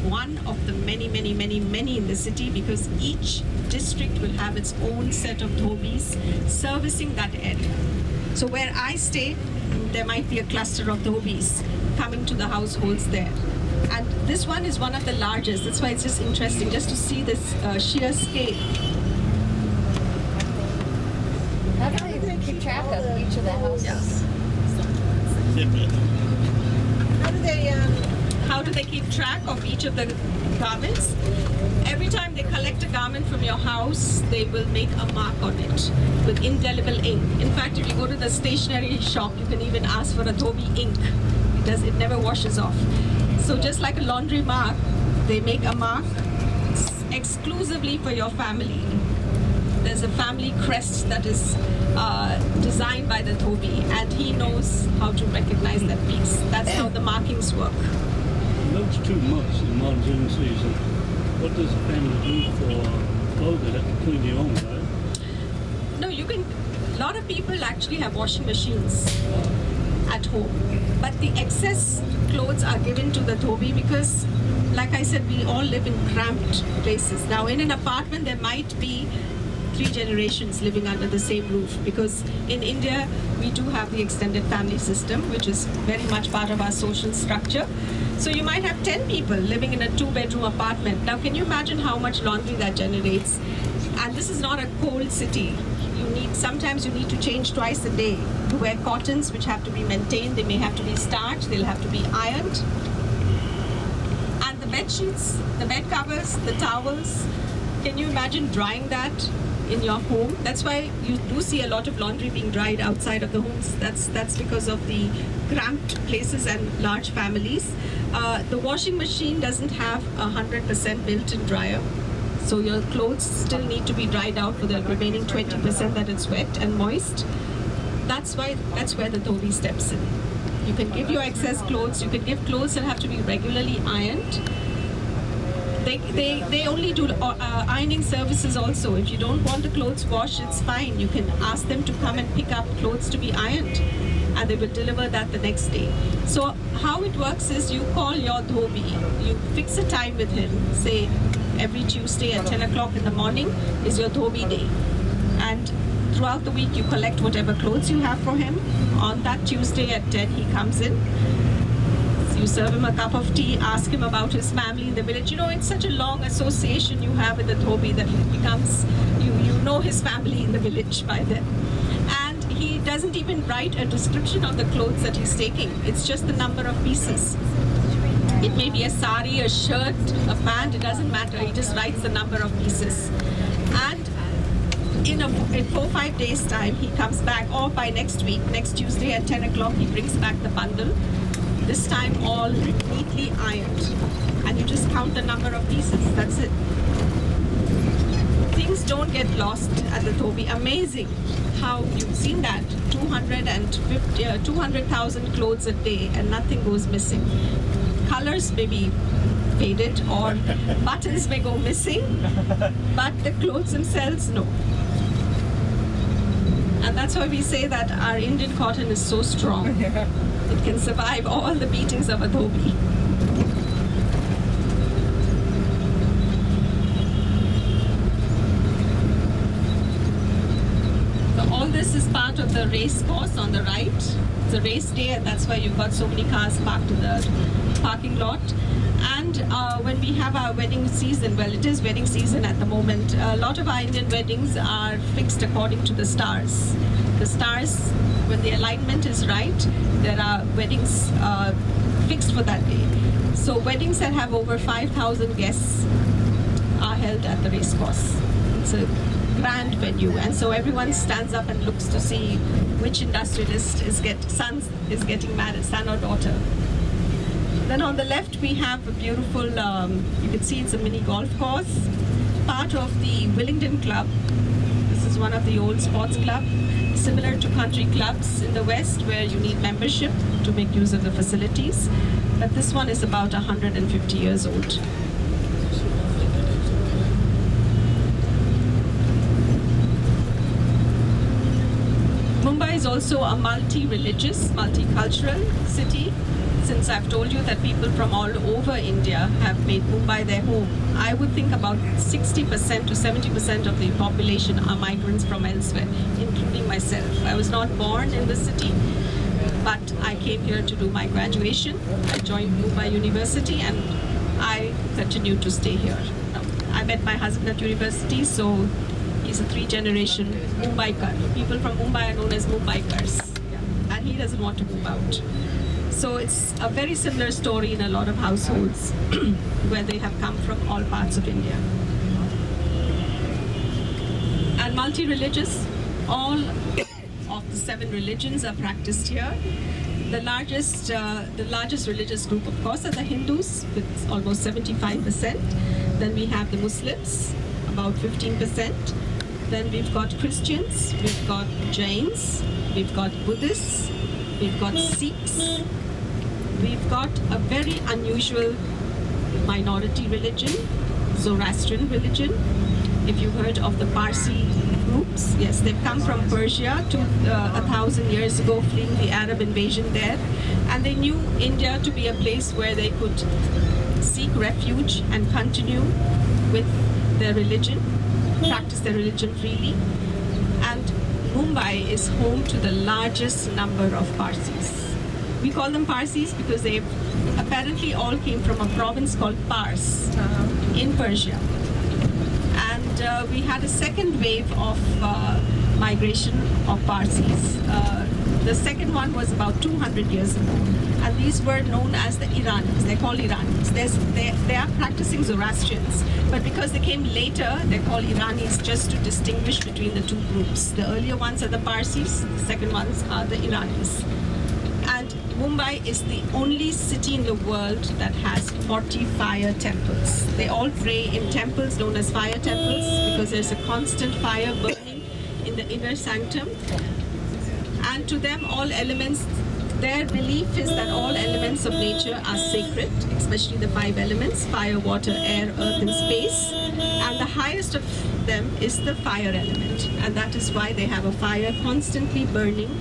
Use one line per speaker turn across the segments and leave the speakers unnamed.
one of the many, many, many, many in the city, because each district will have its own set of dhobis servicing that area. So where I stay, there might be a cluster of dhobis coming to the households there. And this one is one of the largest. That's why it's just interesting just to see this sheer scale.
How do they keep track of each of the houses?
How do they keep track of each of the garments? Every time they collect a garment from your house, they will make a mark on it with indelible ink. In fact, if you go to the stationery shop, you can even ask for a dhobi ink. It never washes off. So just like a laundry mark, they make a mark exclusively for your family. There's a family crest that is designed by the dhobi, and he knows how to recognize that piece. That's how the markings work.
Looks too much in monsoon season. What does the family do for clothes? They have to clean their own, right?
No, you can. A lot of people actually have washing machines at home, but the excess clothes are given to the dhobi because, like I said, we all live in cramped places. Now, in an apartment, there might be 3 generations living under the same roof, because in India we do have the extended family system, which is very much part of our social structure. So you might have 10 people living in a 2-bedroom apartment. Now can you imagine how much laundry that generates? And this is not a cold city. Sometimes you need to change twice a day. To wear cottons which have to be maintained, they may have to be starched, they'll have to be ironed. And the bed sheets, the bed covers, the towels, can you imagine drying that in your home? That's why you do see a lot of laundry being dried outside of the homes. That's because of the cramped places and large families. The washing machine doesn't have 100% built-in dryer. So your clothes still need to be dried out for the remaining 20% that it's wet and moist. That's where the dhobi steps in. You can give your excess clothes, you can give clothes that have to be regularly ironed. They only do ironing services also. If you don't want the clothes washed, it's fine. You can ask them to come and pick up clothes to be ironed, and they will deliver that the next day. So how it works is you call your dhobi, you fix a time with him, say every Tuesday at 10 o'clock in the morning is your dhobi day. And throughout the week you collect whatever clothes you have for him. On that Tuesday at 10 he comes in. You serve him a cup of tea, ask him about his family in the village. You know, it's such a long association you have with the dhobi that he becomes, you know his family in the village by then. And he doesn't even write a description of the clothes that he's taking. It's just the number of pieces. It may be a sari, a shirt, a pant, it doesn't matter. He just writes the number of pieces. And in 4 or 5 days time, he comes back, or by next week, next Tuesday at 10 o'clock, he brings back the bundle. This time all neatly ironed. And you just count the number of pieces, that's it. Things don't get lost at the dhobi. Amazing how you've seen that. 200,000 clothes a day and nothing goes missing. Colors may be faded or buttons may go missing, but the clothes themselves, no. And that's why we say that our Indian cotton is so strong. It can survive all the beatings of a dhobi. So all this is part of the race course on the right. It's a race day, and that's why you've got so many cars parked in the parking lot. And when we have our wedding season, well, it is wedding season at the moment, a lot of our Indian weddings are fixed according to the stars. The stars, when the alignment is right, there are weddings fixed for that day. So weddings that have over 5,000 guests are held at the race course. It's a grand venue, and so everyone stands up and looks to see which industrialist is getting married, son or daughter. Then on the left we have a beautiful, you can see it's a mini golf course, part of the Willingdon Club. This is one of the old sports clubs, similar to country clubs in the West where you need membership to make use of the facilities. But this one is about 150 years old. Mumbai is also a multi-religious, multicultural city. since I've told you that people from all over India have made Mumbai their home, I would think about 60% to 70% of the population are migrants from elsewhere, including myself. I was not born in the city, but I came here to do my graduation. I joined Mumbai University and I continue to stay here. I met my husband at university, so he's a 3-generation Mumbaikar. People from Mumbai are known as Mumbaikars, and he doesn't want to move out. So it's a very similar story in a lot of households where they have come from all parts of India. And multi-religious, all of the 7 religions are practiced here. The largest religious group, of course, are the Hindus, with almost 75%. Then we have the Muslims, about 15%. Then we've got Christians, we've got Jains, we've got Buddhists, we've got Sikhs. We've got a very unusual minority religion, Zoroastrian religion. If you heard of the Parsi groups, yes, they've come from Persia 1,000 years ago, fleeing the Arab invasion there. And they knew India to be a place where they could seek refuge and continue with their religion, practice their religion freely. And Mumbai is home to the largest number of Parsis. We call them Parsis because they apparently all came from a province called Pars in Persia. And we had a second wave of migration of Parsis. The second one was about 200 years ago. And these were known as the Iranis. They're called Iranis. They are practicing Zoroastrians, but because they came later, they're called Iranis just to distinguish between the two groups. The earlier ones are the Parsis, the second ones are the Iranis. And Mumbai is the only city in the world that has 40 fire temples. They all pray in temples known as fire temples because there's a constant fire burning in the inner sanctum. And to them, all elements, their belief is that all elements of nature are sacred, especially the 5 elements, fire, water, air, earth, and space. And the highest of them is the fire element. And that is why they have a fire constantly burning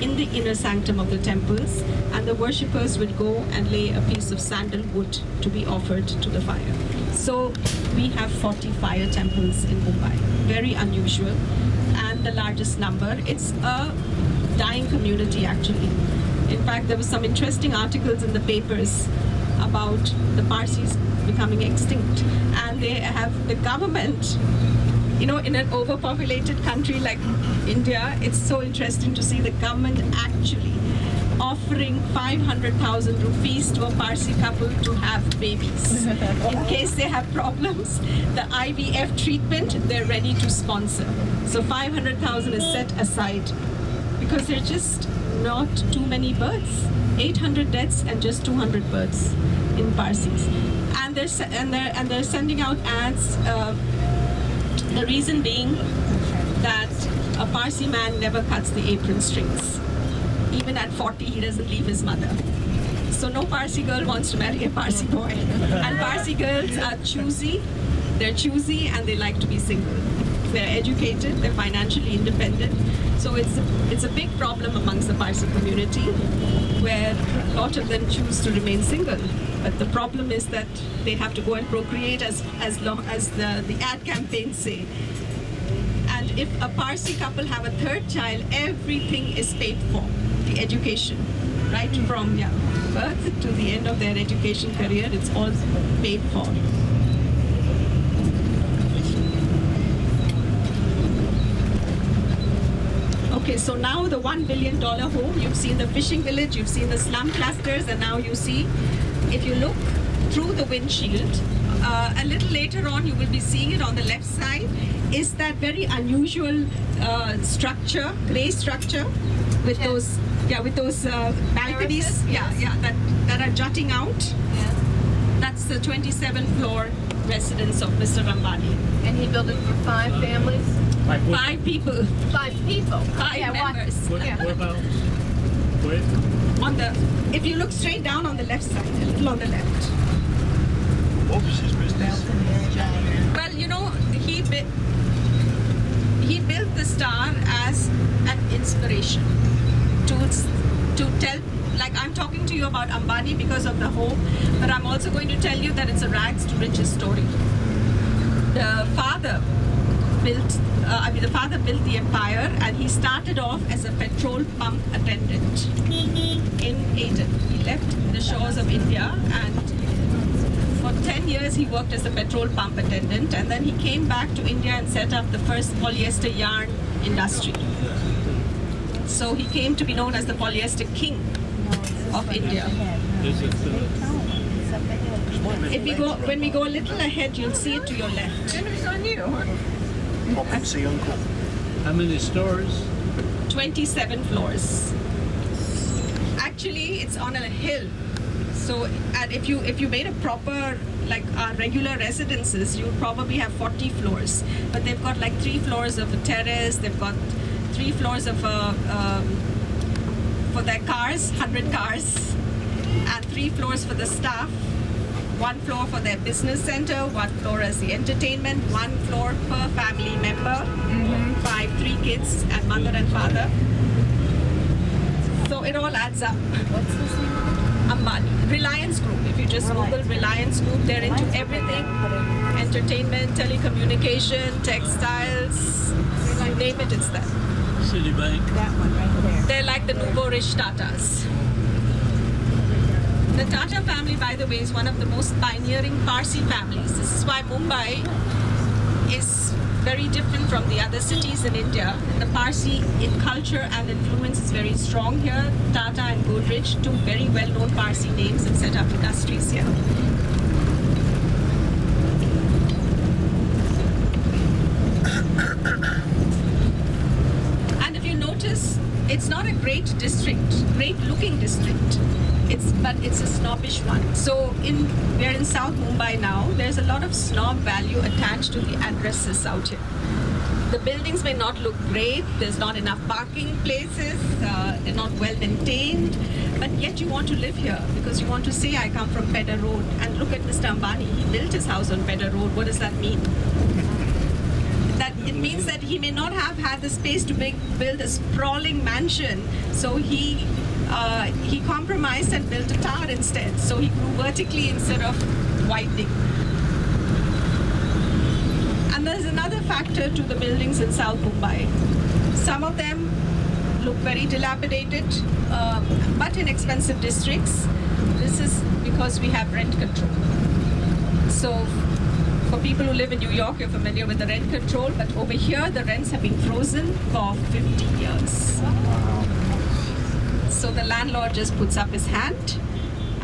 in the inner sanctum of the temples, and the worshippers would go and lay a piece of sandalwood to be offered to the fire. So we have 40 fire temples in Mumbai. Very unusual, and the largest number. It's a dying community, actually. In fact, there were some interesting articles in the papers about the Parsis becoming extinct, and they have the government, you know, in an overpopulated country like India, it's so interesting to see the government actually offering 500,000 rupees to a Parsi couple to have babies. In case they have problems, the IVF treatment, they're ready to sponsor. So 500,000 is set aside because there are just not too many births. 800 deaths and just 200 births in Parsis. And they're sending out ads. The reason being that a Parsi man never cuts the apron strings. Even at 40, he doesn't leave his mother. So no Parsi girl wants to marry a Parsi boy. And Parsi girls are choosy. They're choosy and they like to be single. They're educated, they're financially independent. So it's a big problem amongst the Parsi community where a lot of them choose to remain single. But the problem is that they have to go and procreate as long as the ad campaigns say. And if a Parsi couple have a 3rd child, everything is paid for. The education, right from birth to the end of their education career, it's all paid for. Okay, so now the $1 billion home, you've seen the fishing village, you've seen the slum clusters, and now you see, if you look through the windshield, a little later on you will be seeing it on the left side, is that very unusual structure, grey structure with those balconies, that are jutting out.
Yeah.
That's the 27th floor residence of Mr. Ambani.
And he built it for 5 families?
5 people.
5 people.
5
Yeah,
members.
What about where?
If you look straight down on the left side, a little on the left.
What was his business?
Well, you know, he built the star as an inspiration to tell like I'm talking to you about Ambani because of the home, but I'm also going to tell you that it's a rags to riches story. The father the father built the empire, and he started off as a petrol pump attendant in Aden. He left the shores of India, and for 10 years he worked as a petrol pump attendant, and then he came back to India and set up the first polyester yarn industry. So he came to be known as the polyester king of India.
Is it
When we go a little ahead, you'll see it to your left.
Pop and see Uncle.
how many stories?
27 floors. Actually, it's on a hill. So, and if you made a proper, like our regular residences, you would probably have 40 floors. But they've got like 3 floors of a terrace. They've got 3 floors of for their cars, 100 cars, and 3 floors for the staff. 1 floor for their business center, 1 floor as the entertainment, 1 floor per family member, 3 kids and mother and father. So it all adds up.
What's this name?
Ambani, Reliance Group. If you just Google Reliance Group, they're into everything: entertainment, telecommunication, textiles, you name it, it's there.
Citibank.
That one right there.
They're like the nouveau rich Tatas. The Tata family, by the way, is one of the most pioneering Parsi families. This is why Mumbai is very different from the other cities in India. The Parsi in culture and influence is very strong here. Tata and Godrej, 2 very well-known Parsi names, and set up industries here. And if you notice, it's not a great looking district. But it's a snobbish one. So we're in South Mumbai now. There's a lot of snob value attached to the addresses out here. The buildings may not look great. There's not enough parking places. They're not well maintained. But yet you want to live here because you want to say, I come from Pedder Road. And look at Mr. Ambani. He built his house on Pedder Road. What does that mean? It means that he may not have had the space to build a sprawling mansion. So he compromised and built a tower instead. So he grew vertically instead of widening. And there's another factor to the buildings in South Mumbai. Some of them look very dilapidated, but in expensive districts. This is because we have rent control. So for people who live in New York, you're familiar with the rent control, but over here the rents have been frozen for 50 years. So the landlord just puts up his hand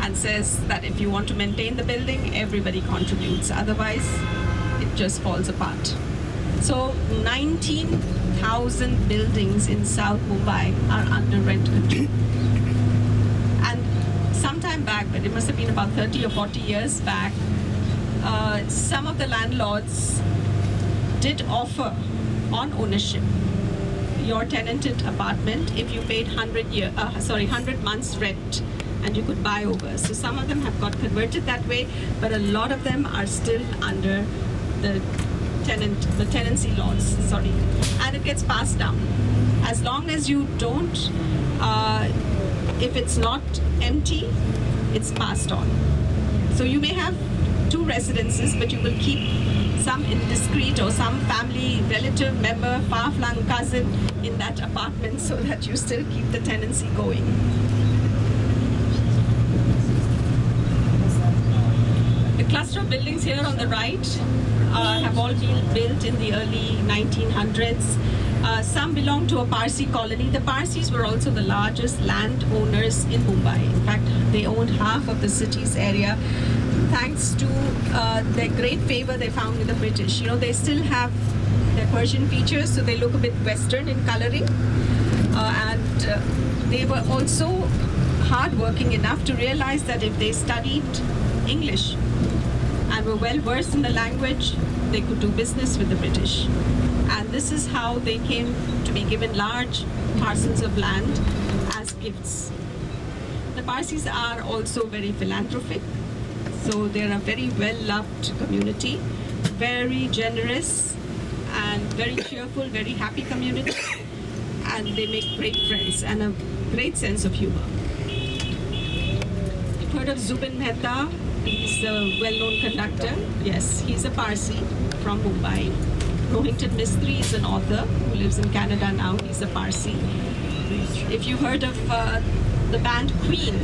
and says that if you want to maintain the building, everybody contributes. Otherwise, it just falls apart. So 19,000 buildings in South Mumbai are under rent control. And sometime back, but it must have been about 30 or 40 years back, some of the landlords did offer on ownership your tenanted apartment if you paid 100 months rent, and you could buy over. So some of them have got converted that way, but a lot of them are still under the tenancy laws. And it gets passed down. As long as you don't, if it's not empty, it's passed on. So you may have 2 residences, but you will keep some indiscreet or some family relative member, far-flung cousin in that apartment so that you still keep the tenancy going. The cluster of buildings here on the right have all been built in the early 1900s. Some belong to a Parsi colony. The Parsis were also the largest landowners in Mumbai. In fact, they owned half of the city's area, thanks to their great favor they found with the British. You know, they still have their Persian features, so they look a bit Western in coloring. And they were also hardworking enough to realize that if they studied English and were well versed in the language, they could do business with the British. And this is how they came to be given large parcels of land as gifts. The Parsis are also very philanthropic. So they're a very well-loved community, very generous and very cheerful, very happy community. And they make great friends and a great sense of humor. heard of Zubin Mehta? He's a well-known conductor. Yes, he's a Parsi from Mumbai. Rohinton Mistry is an author who lives in Canada now. He's a Parsi. If you heard of the band Queen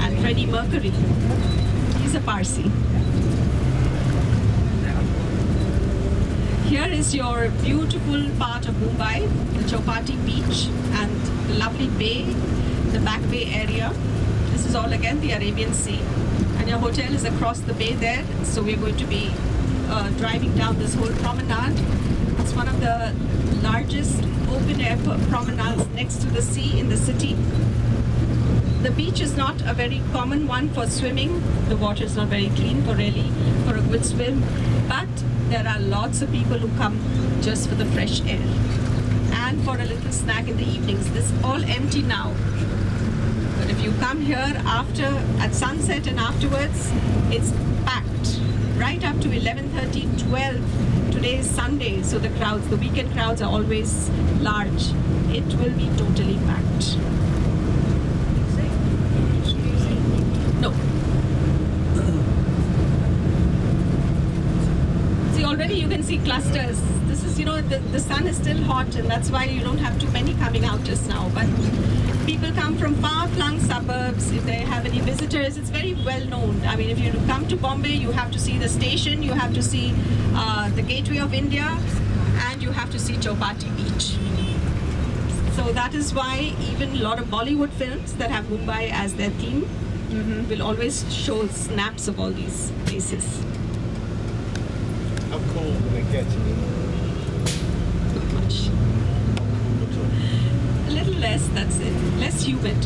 and Freddie Mercury, he's a Parsi. Here is your beautiful part of Mumbai, the Chowpatty beach and the lovely bay, the back bay area. This is all again the Arabian Sea. And your hotel is across the bay there, so we're going to be driving down this whole promenade. It's one of the largest open air promenades next to the sea in the city. The beach is not a very common one for swimming. The water is not very clean for a good swim, but there are lots of people who come just for the fresh air and for a little snack in the evenings. This is all empty now. But if you come here at sunset and afterwards, it's packed right up to 11:30, 12. Today is Sunday, so the weekend crowds are always large. It will be totally packed. No. See, already you can see clusters. This is, the sun is still hot, and that's why you don't have too many coming out just now. But people come from far-flung suburbs. If they have any visitors, it's very well known. I mean, if you come to Bombay, you have to see the station, you have to see the Gateway of India, and you have to see Chowpatty Beach. So that is why even a lot of Bollywood films that have Mumbai as their theme will always show snaps of all these places.
How cold will it get?
Not much. A little less, that's it. Less humid.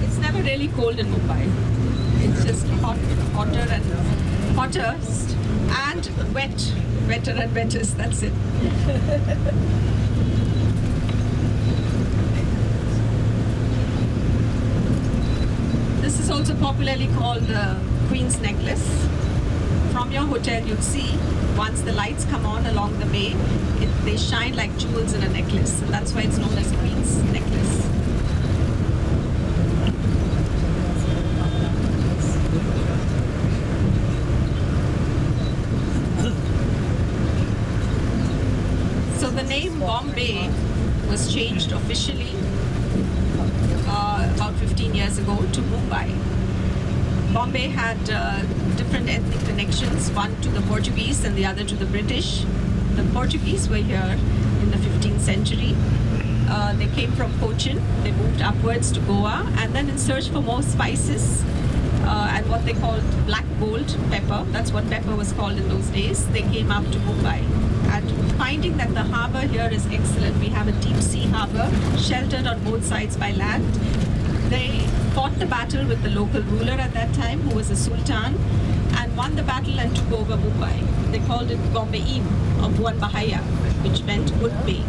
It's never really cold in Mumbai. It's just hotter and hottest and wet. Wetter and wettest, that's it. This is also popularly called the Queen's Necklace. From your hotel, you'll see once the lights come on along the bay, they shine like jewels in a necklace. And that's why it's known as Queen's Necklace. So the name Bombay was changed officially about 15 years ago to Mumbai. Bombay had different ethnic connections, one to the Portuguese and the other to the British. The Portuguese were here in the 15th century. They came from Cochin, they moved upwards to Goa, and then in search for more spices and what they called black gold pepper, that's what pepper was called in those days, they came up to Mumbai. And finding that the harbour here is excellent, we have a deep sea harbour, sheltered on both sides by land. They fought the battle with the local ruler at that time, who was a sultan, and won the battle and took over Mumbai. They called it Bombayin, or Buan Bahaya, which meant good bay.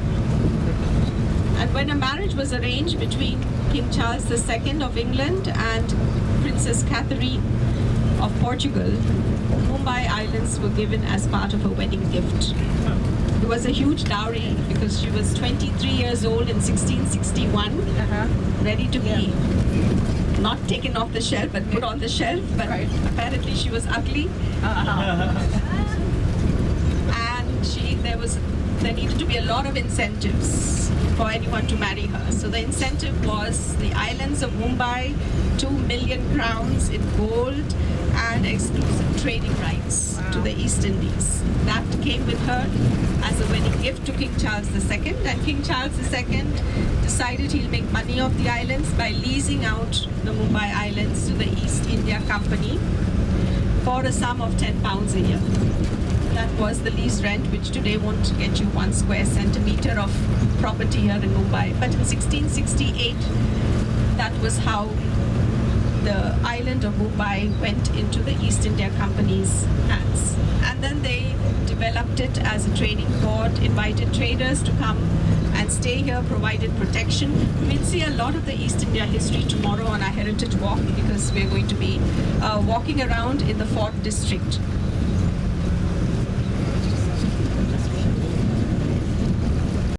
And when a marriage was arranged between King Charles II of England and Princess Catherine of Portugal, Mumbai Islands were given as part of a wedding gift. It was a huge dowry because she was 23 years old in 1661, ready to be not taken off the shelf but put on the shelf, but apparently she was ugly. And there needed to be a lot of incentives for anyone to marry her. So the incentive was the islands of Mumbai, 2 million crowns in gold, and exclusive trading rights to the East Indies. That came with her as a wedding gift to King Charles II, and King Charles II decided he'll make money off the islands by leasing out the Mumbai Islands to the East India Company for a sum of £10 a year. That was the lease rent, which today won't get you 1 square centimeter of property here in Mumbai. But in 1668, that was how the island of Mumbai went into the East India Company's hands. And then they developed it as a trading port, invited traders to come and stay here, provided protection. We'll see a lot of the East India history tomorrow on our Heritage Walk, because we're going to be walking around in the Fort District